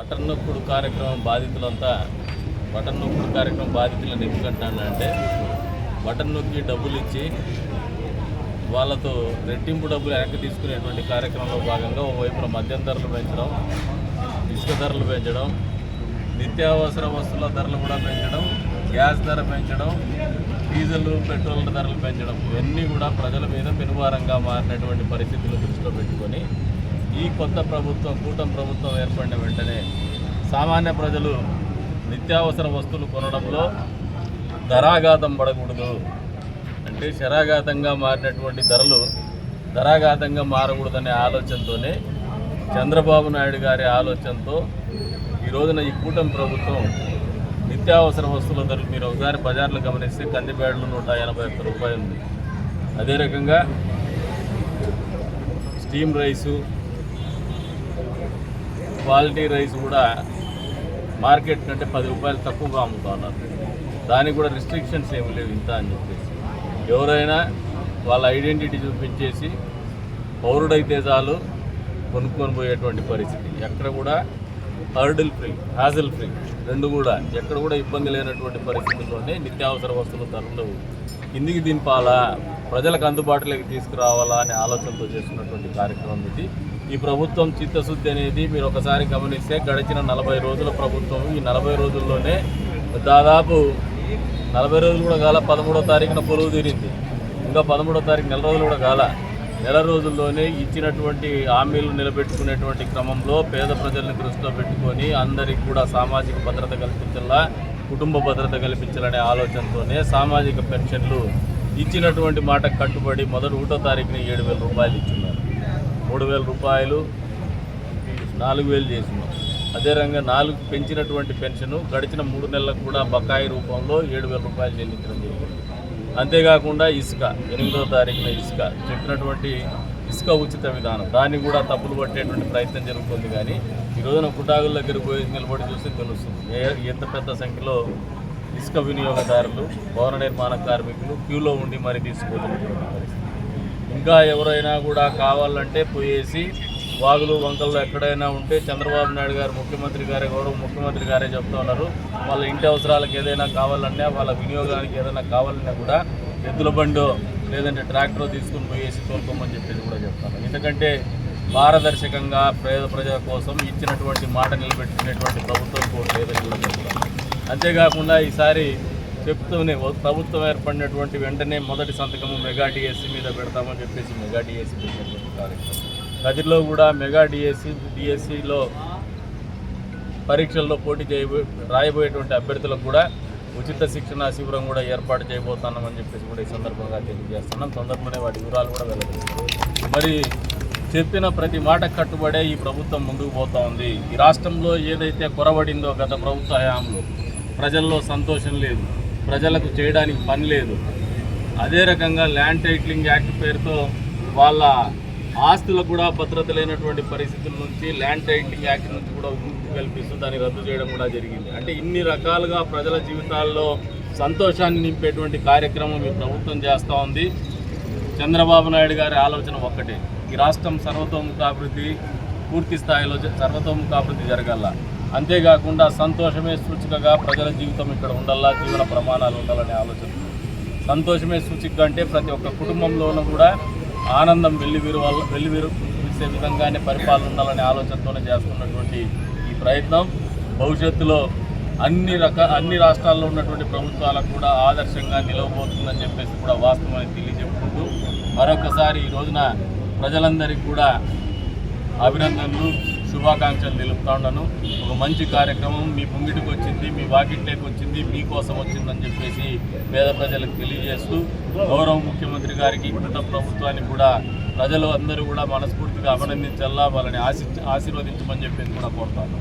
Button నొక్కుడు కార్యక్రమం బాధితులను ఎందుకంటానంటే button నొక్కి డబ్బులు ఇచ్చి వాళ్ళతో రెట్టింపు డబ్బులు వెనక్కి తీసుకునేటువంటి కార్యక్రమంలో భాగంగా ఓవైపున మద్యం ధరలు పెంచడం, ఇసుక ధరలు పెంచడం, నిత్యావసర వస్తువుల ధరలు కూడా పెంచడం, గ్యాస్ ధర పెంచడం, డీజిల్ పెట్రోల్ ధరలు పెంచడం, ఇవన్నీ కూడా ప్రజల మీద పెనుభారంగా మారినటువంటి పరిస్థితులు దృష్టిలో పెట్టుకొని ఈ కొత్త ప్రభుత్వం కూటమి ప్రభుత్వం ఏర్పడిన వెంటనే సామాన్య ప్రజలు నిత్యావసర వస్తువులు కొనడంలో ధరాఘాతం పడకూడదు, అంటే శరాఘాతంగా మారినటువంటి ధరలు ధరాఘాతంగా మారకూడదనే ఆలోచనతోనే చంద్రబాబు నాయుడు గారి ఆలోచనతో ఈ రోజున ఈ కూటమి ప్రభుత్వం నిత్యావసర వస్తువుల ధరలు మీరు ఒకసారి బజార్లు గమనిస్తే కందిపేడలు 181 రూపాయలు ఉంది. అదే రకంగా స్టీమ్ రైసు, క్వాలిటీ రైస్ కూడా మార్కెట్ కంటే 10 రూపాయలు తక్కువగా అమ్ముతా ఉన్నారు. దానికి కూడా రిస్ట్రిక్షన్స్ ఏమి లేవు ఇంత అని చెప్పేసి ఎవరైనా వాళ్ళ ఐడెంటిటీ చూపించేసి పౌరుడైతే చాలు కొనుక్కొని పోయేటువంటి పరిస్థితి. ఎక్కడ కూడా హ్యాజల్ ఫ్రీ రెండు కూడా ఎక్కడ కూడా ఇబ్బంది లేనటువంటి పరిస్థితుల్లోనే నిత్యావసర వస్తువుల ధరలు కిందికి దింపాలా, ప్రజలకు అందుబాటులోకి తీసుకురావాలా అనే ఆలోచనతో చేస్తున్నటువంటి కార్యక్రమం ఇది. ఈ ప్రభుత్వం చిత్తశుద్ధి అనేది మీరు ఒకసారి గమనిస్తే గడిచిన 40 రోజుల ప్రభుత్వం ఈ 40 రోజుల్లోనే దాదాపు 40 రోజులు కూడా కాల 13వ తారీఖున పొలువు తీరింది. ఇంకా 13వ తారీఖు నెల రోజులు కూడా కాల. నెల రోజుల్లోనే ఇచ్చినటువంటి హామీలు నిలబెట్టుకునేటువంటి క్రమంలో పేద ప్రజలను దృష్టిలో పెట్టుకొని అందరికీ కూడా సామాజిక భద్రత కల్పించాలా, కుటుంబ భద్రత కల్పించాలనే ఆలోచనతోనే సామాజిక పెన్షన్లు ఇచ్చినటువంటి మాటకు కట్టుబడి మొదటి 1వ తారీఖున 7,000 రూపాయలు ఇచ్చున్నారు. 3,000 రూపాయలు 4,000 చేసినాం. అదే రకంగా 4 పెంచినటువంటి పెన్షను గడిచిన 3 నెలలకు కూడా బకాయి రూపంలో 7,000 రూపాయలు చెల్లించడం జరిగింది. అంతేకాకుండా ఇసుక 8వ తారీఖున చెప్పినటువంటి ఇసుక ఉచిత విధానం దాన్ని కూడా తప్పులు పట్టేటువంటి ప్రయత్నం జరుగుతుంది. కానీ ఈ రోజున కుటాగుల దగ్గర పోయి నిలబడి చూస్తే తెలుస్తుంది ఎంత పెద్ద సంఖ్యలో ఇసుక వినియోగదారులు, భవన నిర్మాణ కార్మికులు క్యూలో ఉండి మరీ తీసుకోలేనటువంటి పరిస్థితి. ఇంకా ఎవరైనా కూడా కావాలంటే పోయేసి వాగులు వంకల్లో ఎక్కడైనా ఉంటే చంద్రబాబు నాయుడు గారు గౌరవ ముఖ్యమంత్రి గారే చెప్తా ఉన్నారు, వాళ్ళ ఇంటి అవసరాలకు ఏదైనా కావాలన్నా, వాళ్ళ వినియోగానికి ఏదైనా కావాలన్నా కూడా ఎద్దుల బండో లేదంటే ట్రాక్టర్ తీసుకుని పోయేసి తోలుకోమని చెప్పేసి కూడా చెప్తాను. ఎందుకంటే పారదర్శకంగా ప్రజల కోసం ఇచ్చినటువంటి మాట నిలబెట్టుకునేటువంటి ప్రభుత్వం కూడా లేదని కూడా. అంతేకాకుండా ఈసారి చెప్తూనే ప్రభుత్వం ఏర్పడినటువంటి వెంటనే మొదటి సంతకము మెగా డిఎస్సి మీద పెడతామని చెప్పేసి మెగా డిఎస్సి పెట్టినటువంటి కార్యక్రమం. గదిలో కూడా మెగా డిఎస్సిలో పరీక్షల్లో పోటీ రాయబోయేటువంటి అభ్యర్థులకు కూడా ఉచిత శిక్షణ శిబిరం కూడా ఏర్పాటు చేయబోతున్నామని చెప్పేసి కూడా ఈ సందర్భంగా తెలియజేస్తున్నాం. తొందరలోనే వాటి వివరాలు కూడా వెల్లడిస్తాం. మరి చెప్పిన ప్రతి మాట కట్టుబడే ఈ ప్రభుత్వం ముందుకు పోతూ ఉంది. ఈ రాష్ట్రంలో ఏదైతే కొరబడిందో గత ప్రభుత్వ హయాంలో ప్రజల్లో సంతోషం లేదు, ప్రజలకు చేయడానికి పని లేదు. అదే రకంగా ల్యాండ్ టైటిలింగ్ యాక్ట్ పేరుతో వాళ్ళ ఆస్తులకు కూడా భద్రత లేనటువంటి పరిస్థితుల నుంచి ల్యాండ్ టైటిలింగ్ యాక్ట్ నుంచి కూడా విముక్తి కల్పిస్తూ దాన్ని రద్దు చేయడం కూడా జరిగింది. అంటే ఇన్ని రకాలుగా ప్రజల జీవితాల్లో సంతోషాన్ని నింపేటువంటి కార్యక్రమం ఈ ప్రభుత్వం చేస్తూ ఉంది. చంద్రబాబు నాయుడు గారి ఆలోచన ఒక్కటే, ఈ రాష్ట్రం సర్వతోముఖాభివృద్ధి పూర్తి స్థాయిలో సర్వతోముఖాభివృద్ధి జరగాల. అంతేకాకుండా సంతోషమే సూచికగా ప్రజల జీవితం ఇక్కడ ఉండాలా, జీవన ప్రమాణాలు ఉండాలనే ఆలోచన. సంతోషమే సూచిక అంటే ప్రతి ఒక్క కుటుంబంలోనూ కూడా ఆనందం వెల్లివిరిసే విధంగానే పరిపాలన ఉండాలనే ఆలోచనతోనే చేస్తున్నటువంటి ఈ ప్రయత్నం భవిష్యత్తులో అన్ని రాష్ట్రాల్లో ఉన్నటువంటి ప్రభుత్వాలకు కూడా ఆదర్శంగా నిలవబోతుందని చెప్పేసి కూడా వాస్తవాన్ని తెలియజెప్పుకుంటూ మరొకసారి ఈ రోజున ప్రజలందరికీ కూడా అభినందనలు, శుభాకాంక్షలు తెలుపుతా ఉన్నాను. ఒక మంచి కార్యక్రమం మీ ముంగిటికి వచ్చింది, మీ వాకిట్లోకి వచ్చింది, మీకోసం వచ్చిందని చెప్పేసి పేద ప్రజలకు తెలియజేస్తూ గౌరవ ముఖ్యమంత్రి గారికి కుటుంబ ప్రభుత్వానికి కూడా ప్రజలు అందరూ కూడా మనస్ఫూర్తిగా అభినందించాలా, వాళ్ళని ఆశీర్వదించమని చెప్పేసి కూడా కోరుతాను.